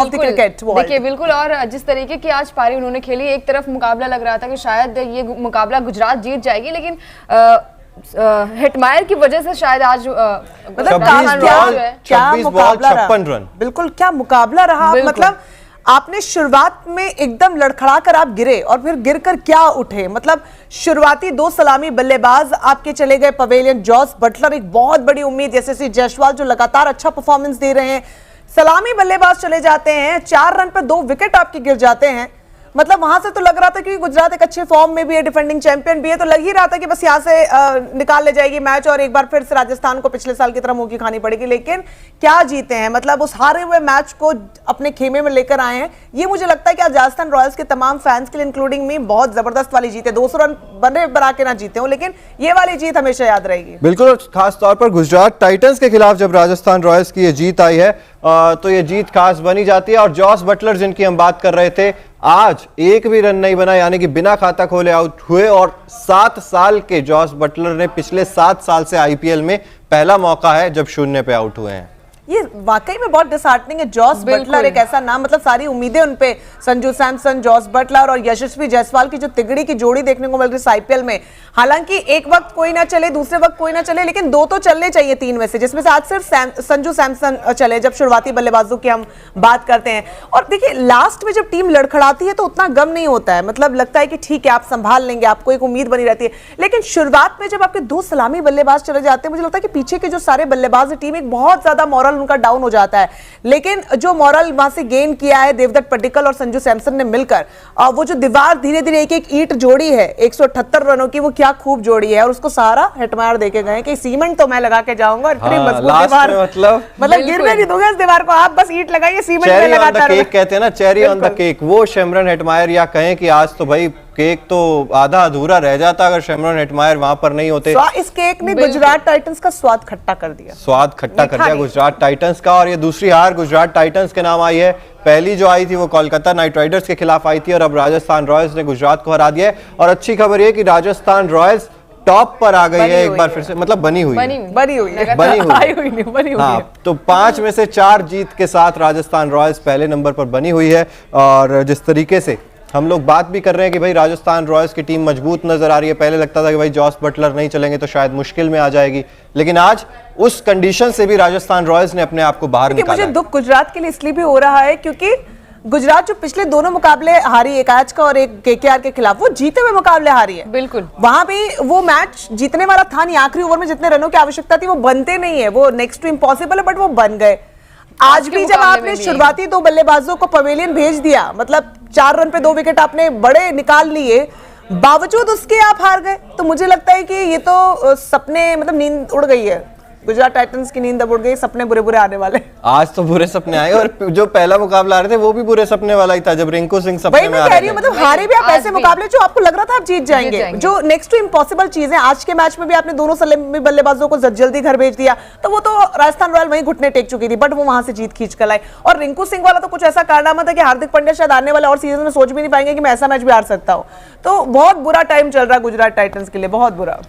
देखिए बिल्कुल, और जिस तरीके की आज पारी उन्होंने खेली, एक तरफ मुकाबला लग रहा था कि शायद ये मुकाबला गुजरात जीत जाएगी, लेकिन हेटमायर की वजह से शायद आज मतलब क्या मुकाबला रहा, बिल्कुल क्या मुकाबला रहा। मतलब आपने शुरुआत में एकदम लड़खड़ा कर आप गिरे और फिर गिरकर क्या उठे। मतलब शुरुआती 2 सलामी बल्लेबाज आपके चले गए पवेलियन। जॉस बटलर एक बहुत बड़ी उम्मीद, यशस्वी जायसवाल जो लगातार अच्छा परफॉर्मेंस दे रहे हैं, सलामी बल्लेबाज चले जाते हैं, 4 रन पर 2 विकेट आपके गिर जाते हैं। मतलब वहां से तो लग रहा था कि गुजरात एक अच्छे फॉर्म में भी है, डिफेंडिंग चैंपियन भी है, तो लग ही रहा था कि बस यहाँ से निकाल ले जाएगी मैच और एक बार फिर से राजस्थान को पिछले साल की तरह मुंह की खानी पड़ेगी। लेकिन क्या जीते हैं, मतलब उस हारे हुए मैच को अपने खेमे में लेकर आए हैं। ये मुझे लगता है कि आज राजस्थान रॉयल्स के तमाम फैंस के लिए इंक्लूडिंग मी बहुत जबरदस्त वाली जीत है। 200 रन बने बना के ना जीते हो, लेकिन ये वाली जीत हमेशा याद रहेगी। बिल्कुल, खास तौर पर गुजरात टाइटंस के खिलाफ जब राजस्थान रॉयल्स की ये जीत आई है तो ये जीत खास बनी जाती है। और जॉस बटलर जिनकी हम बात कर रहे थे, आज एक भी रन नहीं बना, यानी कि बिना खाता खोले आउट हुए। और 7 साल के जॉस बटलर ने पिछले 7 साल से आईपीएल में पहला मौका है जब 0 पे आउट हुए हैं। ये वाकई में बहुत डिसहार्टनिंग है। जॉस बटलर एक ऐसा नाम, मतलब सारी उम्मीदें उन पे, संजू सैमसन, जॉस बटलर और यशस्वी जायसवाल की जो तिगड़ी की जोड़ी देखने को मिल रही है आईपीएल में। हालांकि एक वक्त कोई ना चले, दूसरे वक्त कोई ना चले, लेकिन 2 तो चलने चाहिए 3 में से, जिसमें से आज सिर्फ संजू सैमसन चले जब शुरुआती बल्लेबाजों की हम बात करते हैं। और देखिए लास्ट में जब टीम लड़खड़ाती है तो उतना गम नहीं होता है, मतलब लगता है कि ठीक है आप संभाल लेंगे, आपको एक उम्मीद बनी रहती है। लेकिन शुरुआत में जब आपके 2 सलामी बल्लेबाज चले जाते हैं, मुझे लगता है कि पीछे के जो सारे बल्लेबाज टीम एक बहुत ज्यादा मॉरल उनका डाउन हो जाता है। लेकिन जो मॉरल वहां से गेन किया है देवदत्त पड्डीकल और संजू सैमसन ने मिलकर, वो जो दीवार धीरे धीरे एक ईंट जोड़ी है 178 रनों की, वो क्या खूब जोड़ी है। और उसको सहारा हेटमायर देके गए कि सीमेंट तो मैं लगा के जाऊंगा और इतनी मजबूत दीवार, मतलब गिरने नहीं दूंगा इस दीवार को, आप बस ईंट लगाइए, सीमेंट में लगातार कहते हैं ना, चेरी ऑन द केक। वो शिमरन हेटमायर, या कहें कि आज तो भाई केक तो आधा अधूरा रह जाता अगर शिमरन हेटमायर वहां पर नहीं होते। इस केक ने गुजरात टाइटंस का स्वाद खट्टा कर दिया, स्वाद खट्टा कर दिया गुजरात टाइटंस का। और ये दूसरी हार गुजरात टाइटंस के नाम आई है। पहली जो आई थी वो कोलकाता नाइट राइडर्स के खिलाफ आई थी और अब राजस्थान रॉयल्स ने गुजरात को हरा दिया है। और अच्छी खबर ये कि राजस्थान रॉयल्स टॉप पर आ गई है एक बार फिर से, मतलब बनी हुई है। हाँ, तो 5 में से 4 जीत के साथ राजस्थान रॉयल्स पहले नंबर पर बनी हुई है। और जिस तरीके से हम लोग बात भी कर रहे हैं कि भाई राजस्थान रॉयल्स की टीम मजबूत नजर आ रही है, पहले लगता था कि भाई जॉस बटलर नहीं चलेंगे तो शायद मुश्किल में आ जाएगी, लेकिन आज उस कंडीशन से भी राजस्थान रॉयल्स ने अपने आप को बाहर निकाला। मुझे दुख गुजरात के लिए इसलिए भी हो रहा है क्योंकि गुजरात जो पिछले दोनों मुकाबले हारी, एक आज का और एक केकेआर के खिलाफ, वो जीते हुए मुकाबले हारी है। बिल्कुल, वहां भी वो मैच जीतने वाला था नहीं, आखिरी ओवर में जितने रनों की आवश्यकता थी वो बनते नहीं है, वो नेक्स्ट टू इम्पॉसिबल है, बट वो बन गए। आज भी जब आपने शुरुआती 2 बल्लेबाजों को पवेलियन भेज दिया, मतलब 4 रन पे 2 विकेट आपने बड़े निकाल लिए, बावजूद उसके आप हार गए, तो मुझे लगता है कि ये तो सपने, मतलब नींद उड़ गई है, गुजरात टाइटंस की नींद अब उड़ गई, सपने बुरे बुरे आने वाले। आज तो बुरे सपने आए, और जो पहला मुकाबला आ रहे थे वो भी बुरे सपने वाला ही था जब रिंकू सिंह सपने में आ रहे थे। मतलब हारे भी आप ऐसे मुकाबले जो आपको लग रहा था आप जीत जाएंगे, जो नेक्स्ट टू इम्पॉसिबल चीज है। आज के मैच में भी आपने दोनों सलामी बल्लेबाजों को जल्दी घर भेज दिया, तो वो तो राजस्थान रॉयल वहीं घुटने टेक चुकी थी, बट वो वहां से जीत खींच कर लाई। और रिंकू सिंह वाला तो कुछ ऐसा कारनामा था कि हार्दिक पांड्या शायद आने वाले और सीजन में सोच भी नहीं पाएंगे कि मैं ऐसा मैच भी हार सकता हूँ। तो बहुत बुरा टाइम चल रहा है गुजरात टाइटंस के लिए, बहुत बुरा।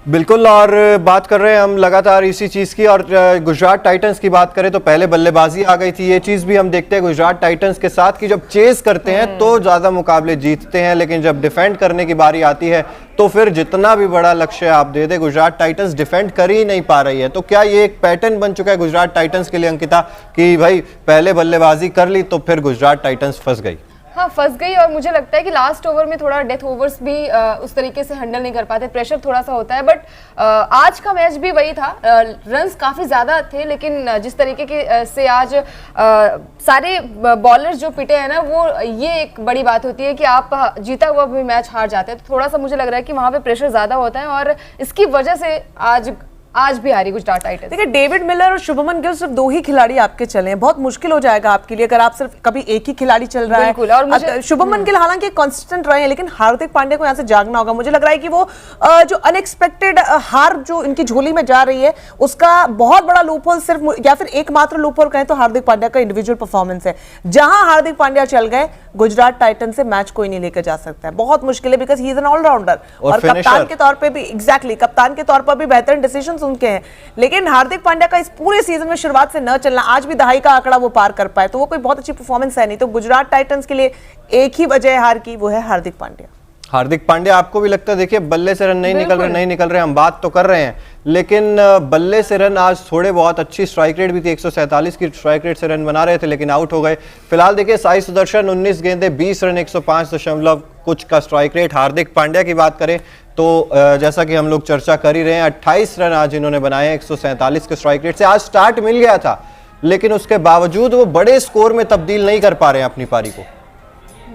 बिल्कुल, और बात कर रहे हैं हम लगातार इसी चीज़ की। और गुजरात टाइटंस की बात करें तो पहले बल्लेबाजी आ गई थी, ये चीज़ भी हम देखते हैं गुजरात टाइटंस के साथ कि जब चेस करते हैं तो ज़्यादा मुकाबले जीतते हैं, लेकिन जब डिफेंड करने की बारी आती है तो फिर जितना भी बड़ा लक्ष्य आप दे दे, गुजरात टाइटंस डिफेंड कर ही नहीं पा रही है। तो क्या ये एक पैटर्न बन चुका है गुजरात टाइटंस के लिए अंकिता, कि भाई पहले बल्लेबाजी कर ली तो फिर गुजरात टाइटंस फंस गई? हाँ, फंस गई। और मुझे लगता है कि लास्ट ओवर में थोड़ा डेथ ओवर्स भी उस तरीके से हैंडल नहीं कर पाते, प्रेशर थोड़ा सा होता है। बट आज का मैच भी वही था, रन्स काफ़ी ज़्यादा थे, लेकिन जिस तरीके के से आज सारे बॉलर्स जो पिटे हैं ना, वो ये एक बड़ी बात होती है कि आप जीता हुआ भी मैच हार जाते हैं। तो थोड़ा सा मुझे लग रहा है कि वहाँ पे प्रेशर ज़्यादा होता है और इसकी वजह से आज भी हारी गुजरात टाइटंस। देखिए डेविड मिलर और शुभमन गिल सिर्फ 2 ही खिलाड़ी आपके चले हैं, बहुत मुश्किल हो जाएगा आपके लिए अगर आप सिर्फ कभी एक ही खिलाड़ी चल रहा है। और शुभमन गिल हालांकि कांस्टेंट रहे हैं, लेकिन हार्दिक पांड्या को यहाँ से जागना होगा। मुझे लग रहा है कि वो जो अनएक्सपेक्टेड हार जो इनकी झोली में जा रही है, उसका बहुत बड़ा लूपहोल सिर्फ या फिर एकमात्र लूपहोल कहें तो हार्दिक पांड्या का इंडिविजुअल परफॉर्मेंस है। जहां हार्दिक पांड्या चल गए, गुजरात टाइटंस से मैच कोई नहीं लेकर जा सकता है, बहुत मुश्किल है, because he is an allrounder. और कप्तान के तौर पर भी कप्तान के तौर पर भी बेहतरीन डिसीजन परफॉर्मेंस उनके हैं, लेकिन हार्दिक पांड्या का इस पूरे सीजन में शुरुआत से न चलना, आज भी दहाई का आंकड़ा वो पार कर पाए, तो वो कोई बहुत अच्छी परफॉर्मेंस है नहीं। तो गुजरात टाइटंस के लिए एक ही वजह है हार की, वो है हार्दिक पांड्या। हार्दिक पांड्या, आपको भी लगता है, देखिए बल्ले से रन नहीं निकल रहे, हम बात तो कर रहे हैं, लेकिन बल्ले से रन आज थोड़े बहुत, अच्छी स्ट्राइक रेट भी थी, 147 की स्ट्राइक रेट से रन बना रहे थे, लेकिन आउट हो गए। फिलहाल देखिए साई सुदर्शन 19 गेंदे 20 रन, 105 कुछ का स्ट्राइक रेट। हार्दिक पांड्या की बात करें तो जैसा कि हम लोग चर्चा कर ही रहे हैं, 28 रन आज इन्होंने बनाए 147 के स्ट्राइक रेट से। आज स्टार्ट मिल गया था, लेकिन उसके बावजूद वो बड़े स्कोर में तब्दील नहीं कर पा रहे हैं अपनी पारी को।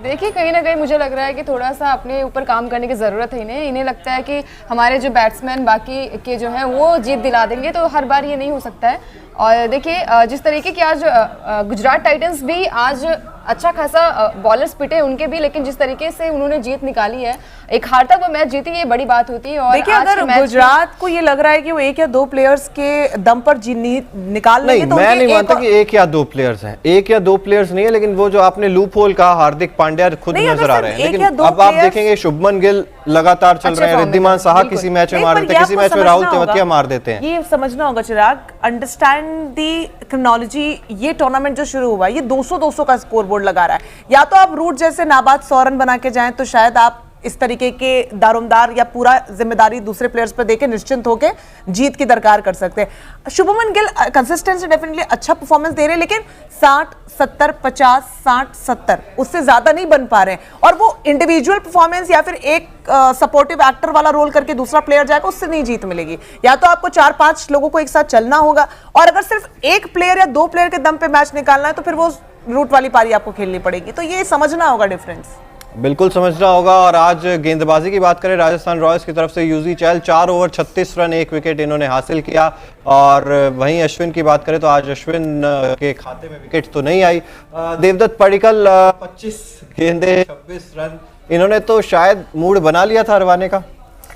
देखिए कहीं ना कहीं मुझे लग रहा है कि थोड़ा सा अपने ऊपर काम करने की ज़रूरत है इन्हें लगता है कि हमारे जो बैट्समैन बाकी के जो हैं वो जीत दिला देंगे, तो हर बार ये नहीं हो सकता है। और देखिए जिस तरीके की आज गुजरात टाइटंस भी आज अच्छा खासा बॉलर्स पिटे उनके भी, लेकिन जिस तरीके से उन्होंने जीत निकाली है, एक हार तक वो मैच जीती, ये बड़ी बात होती है। और देखिए अगर गुजरात को ये लग रहा है कि वो एक या दो प्लेयर्स के दम पर निकाल लेंगे, तो मैं नहीं मानता कि एक या दो प्लेयर्स हैं, एक या दो प्लेयर्स नहीं है, लेकिन वो जो आपने लूप होल कहा, हार्दिक पांड्या खुद नजर आ रहे हैं, लेकिन अब आप देखेंगे शुभमन गिल लगातार चल रहे हैं, रिद्धिमान साहा किसी मैच में मार देते हैं, किसी मैच में राहुल तेवतिया मार देते हैं। ये समझना होगा चिराग, अंडरस्टैंड दी क्रोनोलॉजी। ये टूर्नामेंट जो शुरू हुआ, ये 200-200 का स्कोर बोर्ड लगा रहा है। या तो आप रूट जैसे नाबाद 100 रन बना के जाएं, तो शायद आप इस तरीके के दारोमदार या पूरा जिम्मेदारी दूसरे प्लेयर्स पर देके निश्चिंत होके जीत की दरकार कर सकते हैं। शुभमन गिल कंसिस्टेंसी डेफिनेटली अच्छा परफॉर्मेंस दे रहे हैं, लेकिन 60-70, 50-60-70 उससे ज्यादा नहीं बन पा रहे हैं। और वो इंडिविजुअल परफॉर्मेंस या फिर एक सपोर्टिव एक्टर वाला रोल करके दूसरा प्लेयर जाएगा, उससे नहीं जीत मिलेगी। या तो आपको 4-5 लोगों को एक साथ चलना होगा, और अगर सिर्फ एक प्लेयर या दो प्लेयर के दम पे मैच निकालना है, तो फिर वो रूट वाली पारी आपको खेलनी पड़ेगी। तो ये समझना होगा डिफरेंस, बिल्कुल समझना होगा। और आज गेंदबाजी की बात करें राजस्थान रॉयल्स की तरफ से, यूजी चहल 4 ओवर 36 रन 1 विकेट इन्होंने हासिल किया। और वहीं अश्विन की बात करें तो आज अश्विन के खाते में विकेट तो नहीं आई। देवदत्त पडिक्कल 25 गेंदे 26 रन, इन्होंने तो शायद मूड बना लिया था हरवाने का,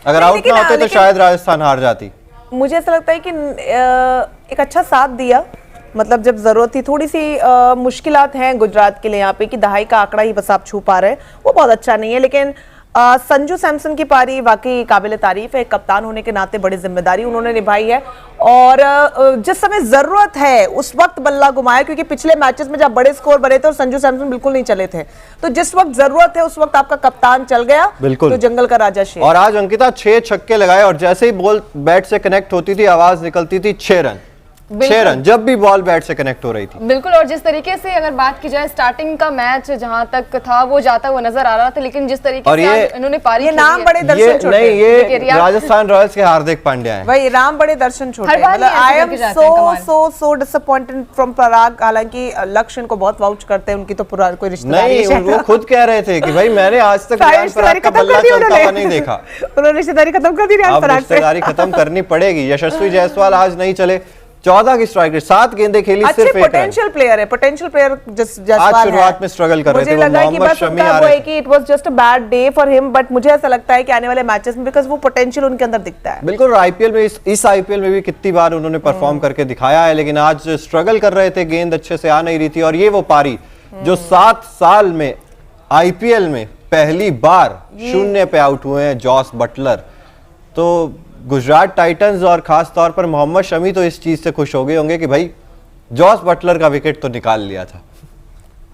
अगर आउट ना होते तो शायद राजस्थान हार जाती। मुझे ऐसा लगता है कि एक अच्छा साथ दिया, मतलब जब जरूरत थी। थोड़ी सी मुश्किलात हैं गुजरात के लिए यहाँ पे कि दहाई का आंकड़ा ही बस आप छू पा रहे हैं, वो बहुत अच्छा नहीं है। लेकिन संजू सैमसन की पारी वाकई काबिल तारीफ है, कप्तान होने के नाते बड़ी जिम्मेदारी उन्होंने निभाई है, और जिस समय जरूरत है उस वक्त बल्ला घुमाया, क्योंकि पिछले मैचेस में जब बड़े स्कोर बने थे और संजू सैमसन बिल्कुल नहीं चले थे, तो जिस वक्त जरूरत है उस वक्त आपका कप्तान चल गया, बिल्कुल, तो जंगल का राजा शेर। और आज अंकिता 6 छक्के लगाए, और जैसे ही बॉल बैट से कनेक्ट होती थी आवाज निकलती थी 6 रन, 6 रन, जब भी बॉल बैट से कनेक्ट हो रही थी। बिल्कुल। और जिस तरीके से अगर बात की जाए स्टार्टिंग का मैच जहां तक था वो जाता हुआ नजर आ रहा था, लेकिन जिस तरीके से आज इन्होंने पारी, ये नाम बड़े दर्शन छोटे, नहीं, ये राजस्थान रॉयल्स के हार्दिक पांड्या हैं, वही राम बड़े दर्शन छोटे। मतलब I am so disappointed from Parag. हालांकि लक्ष्य इनको बहुत वाउच करते हैं, उनकी तो कोई रिश्तेदारी नहीं, वो खुद कह रहे थे कि भाई मैंने आज तक पराग का बल्ला चलता हुआ नहीं देखा। उन्होंने रिश्तेदारी खत्म कर दी, रिश्तेदारी खत्म करनी पड़ेगी। यशस्वी जायसवाल आज नहीं चले, 14 की स्ट्राइक रेट, 7 गेंदें खेली, सिर्फ 1 पोटेंशियल प्लेयर है, पोटेंशियल प्लेयर जायसवाल आज शुरुआत में स्ट्रगल कर रहे थे, वो मोहम्मद शमी आ रहे थे। It was just a bad day for him, but मुझे ऐसा लगता है कि आने वाले मैचेस में बिकॉज़ वो पोटेंशियल उनके अंदर दिखता है। बिल्कुल, आईपीएल में इस आईपीएल में भी कितनी बार उन्होंने परफॉर्म करके दिखाया है, लेकिन आज स्ट्रगल कर रहे थे, गेंद अच्छे से आ नहीं रही थी। और ये वो पारी जो 7 साल में आईपीएल में पहली बार 0 पे आउट हुए हैं जॉस बटलर, तो गुजरात टाइटंस और खास तौर पर मोहम्मद शमी तो इस चीज से खुश हो गए होंगे कि भाई जॉस बटलर का विकेट तो निकाल लिया था।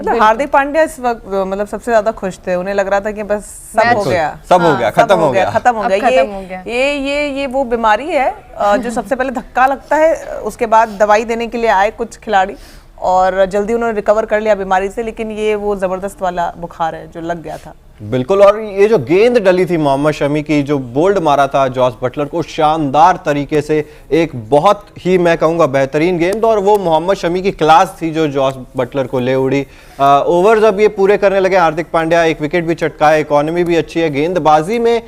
मतलब हार्दिक पांड्या इस वक्त मतलब सबसे ज्यादा खुश थे, उन्हें लग रहा था कि बस सब हो गया, खत्म हो गया। ये वो बीमारी है जो सबसे पहले धक्का लगता है, उसके बाद दवाई देने के लिए आए कुछ खिलाड़ी और जल्दी उन्होंने रिकवर कर लिया बीमारी से, लेकिन ये वो जबरदस्त वाला बुखार है जो लग गया था। बिल्कुल, और ये जो गेंद डली थी मोहम्मद शमी की, जो बोल्ड मारा था जॉस बटलर को शानदार तरीके से, एक बहुत ही मैं कहूंगा बेहतरीन गेंद, और वो मोहम्मद शमी की क्लास थी जो जॉस बटलर को ले उड़ी। ओवर जब ये पूरे करने लगे हार्दिक पांड्या, एक विकेट भी चटकाया, इकोनॉमी भी अच्छी है, गेंदबाजी में